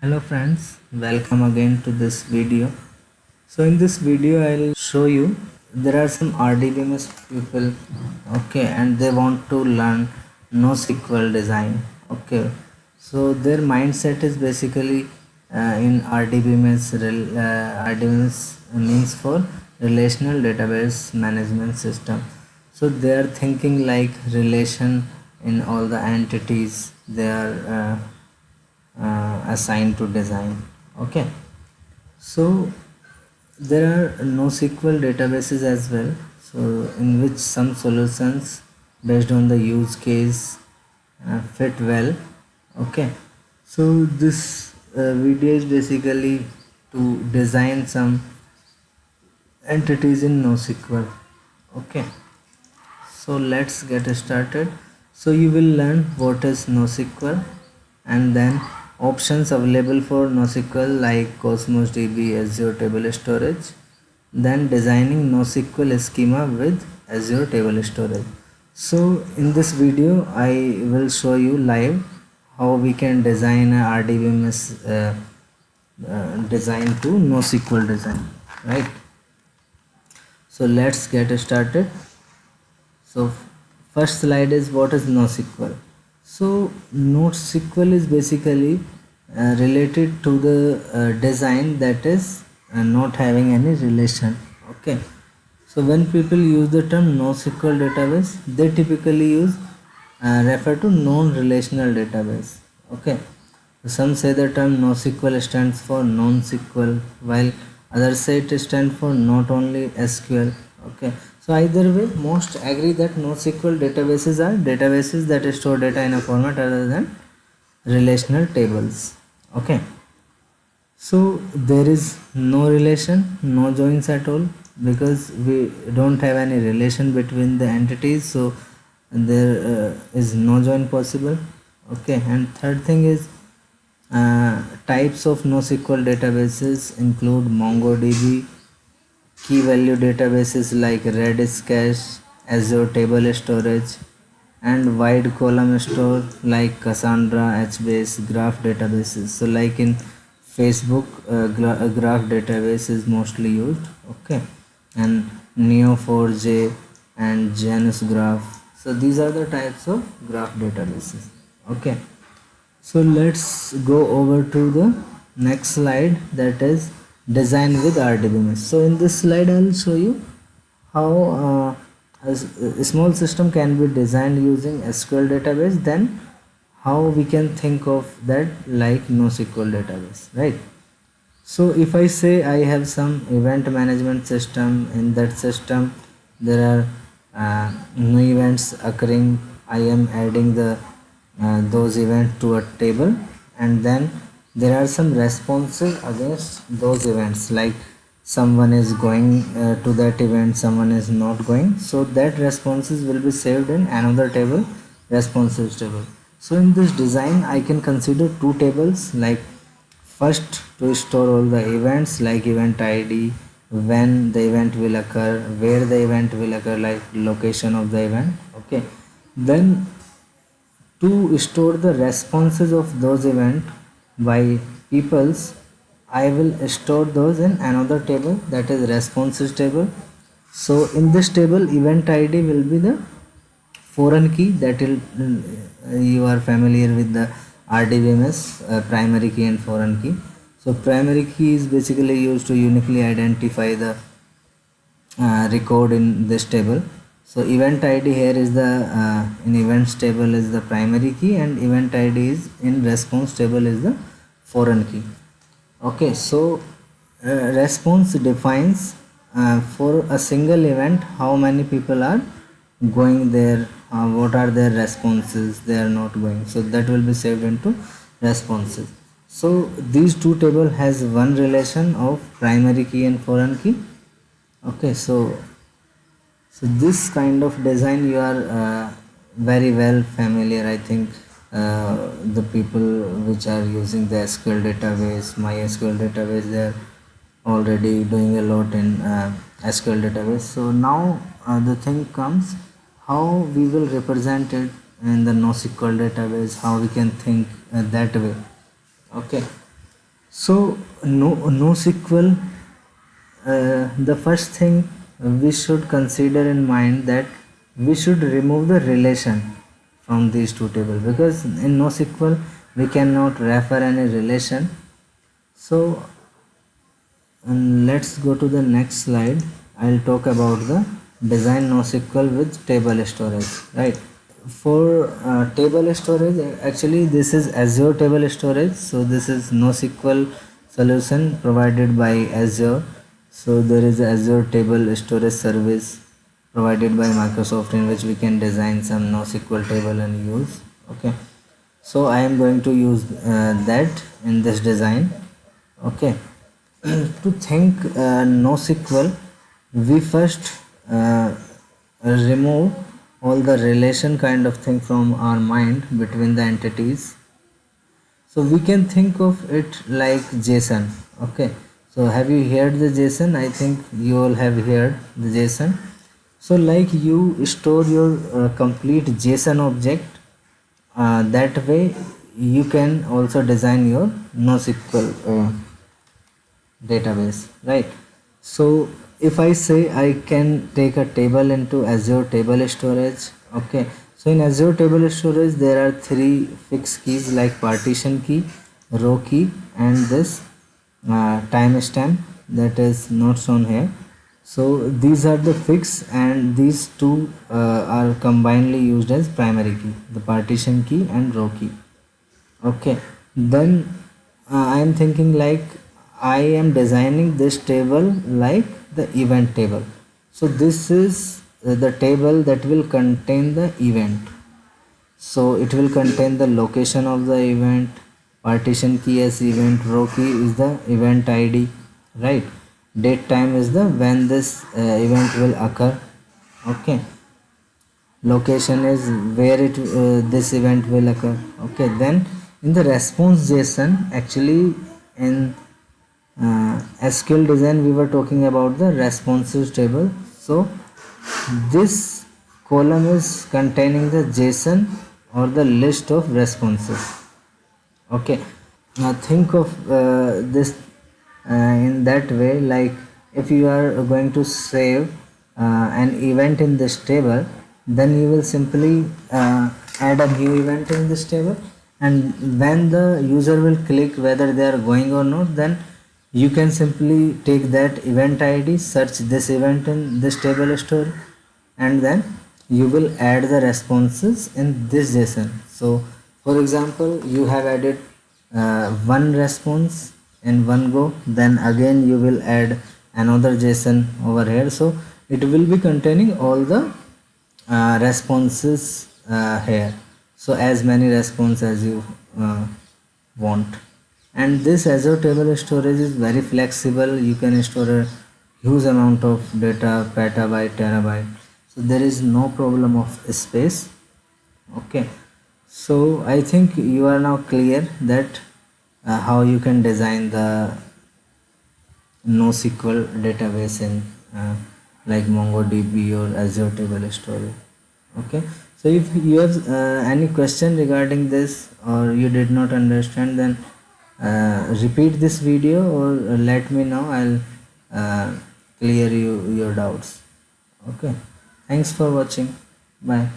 Hello friends, welcome again to this video. So in this video I'll show you there are some RDBMS people, okay, and they want to learn NoSQL design, okay. So their mindset is basically in RDBMS. RDBMS means for Relational Database Management System. So they are thinking like relation in all the entities they are assigned to design, okay. So there are NoSQL databases as well, so in which some solutions based on the use case fit well, okay. So this video is basically to design some entities in NoSQL, okay. So let's get started. So you will learn what is NoSQL and then options available for NoSQL like Cosmos DB, Azure Table Storage, then designing NoSQL schema with Azure Table Storage. So in this video I will show you live how we can design a RDBMS design to NoSQL design, right? So let's get started. So first slide is what is NoSQL. So NoSQL is basically related to the design that is not having any relation. Okay. So when people use the term NoSQL database, they typically use refer to non-relational database. Okay. Some say the term NoSQL stands for non-SQL, while others say it stands for not only SQL. Okay. So either way, most agree that NoSQL databases are databases that store data in a format other than relational tables. Okay. So there is no relation, no joins at all, because we don't have any relation between the entities. So there is no join possible. Okay. And third thing is types of NoSQL databases include MongoDB, key value databases like Redis Cache, Azure Table Storage, and wide column store like Cassandra, HBase, Graph databases. So like in Facebook, Graph database is mostly used, okay, and Neo4j and Janus Graph. So these are the types of graph databases, okay. So let's go over to the next slide, that is design with RDBMS. So in this slide I will show you how a small system can be designed using SQL database, then how we can think of that like NoSQL database, right? So if I say I have some event management system, in that system there are new events occurring, I am adding the those events to a table, and then there are some responses against those events, like someone is going to that event, someone is not going, so that responses will be saved in another table, responses table. So in this design I can consider two tables, like first to store all the events like event id, when the event will occur, where the event will occur, like location of the event, okay. Then to store the responses of those events by peoples, I will store those in another table, that is responses table. So in this table event id will be the foreign key, that will you are familiar with the RDBMS, primary key and foreign key. So primary key is basically used to uniquely identify the record in this table. So event id here is the in events table is the primary key, and event id is in response table is the foreign key, okay. So response defines for a single event how many people are going there, what are their responses, they are not going, so that will be saved into responses. So these two table has one relation of primary key and foreign key, okay. So this kind of design you are very well familiar, I think. The people which are using the SQL database, MySQL database, they are already doing a lot in SQL database. So now the thing comes, how we will represent it in the NoSQL database, how we can think that way, okay. So NoSQL, the first thing we should consider in mind that we should remove the relation from these two tables, because in NoSQL we cannot refer any relation. So let's go to the next slide. I'll talk about the design NoSQL with table storage, right? For table storage, actually this is Azure table storage, so this is NoSQL solution provided by Azure. So there is a Azure table storage service provided by Microsoft, in which we can design some NoSQL table and use. Okay, so I am going to use that in this design. Okay. To think NoSQL, we first remove all the relation kind of thing from our mind between the entities. So we can think of it like JSON. Okay, so have you heard the JSON? I think you all have heard the JSON. So like you store your complete JSON object, that way you can also design your NoSQL database, right? So if I say I can take a table into Azure table storage, okay, so in Azure table storage there are three fixed keys like partition key, row key, and this timestamp that is not shown here. So these are the fixed, and these two are combinedly used as primary key, the partition key and row key. Okay, then I am thinking like I am designing this table like the event table. So this is the table that will contain the event. So it will contain the location of the event, partition key as event, row key is the event ID, right? Date time is the when this event will occur. Okay, location is where it this event will occur. Okay, then in the response JSON, actually in SQL design we were talking about the responses table. So this column is containing the JSON or the list of responses. Okay, now think of this in that way, like if you are going to save an event in this table, then you will simply add a new event in this table, and when the user will click whether they are going or not, then you can simply take that event ID, search this event in this table store, and then you will add the responses in this JSON. So for example, you have added one response in one go, then again you will add another JSON over here, so it will be containing all the responses here. So as many response as you want. And this Azure table storage is very flexible. You can store a huge amount of data, petabyte, terabyte, so there is no problem of space. Okay, so I think you are now clear that how you can design the NoSQL database in like MongoDB or Azure table storage. Okay, so if you have any question regarding this or you did not understand, then repeat this video or let me know. I'll clear you your doubts. Okay, thanks for watching. Bye.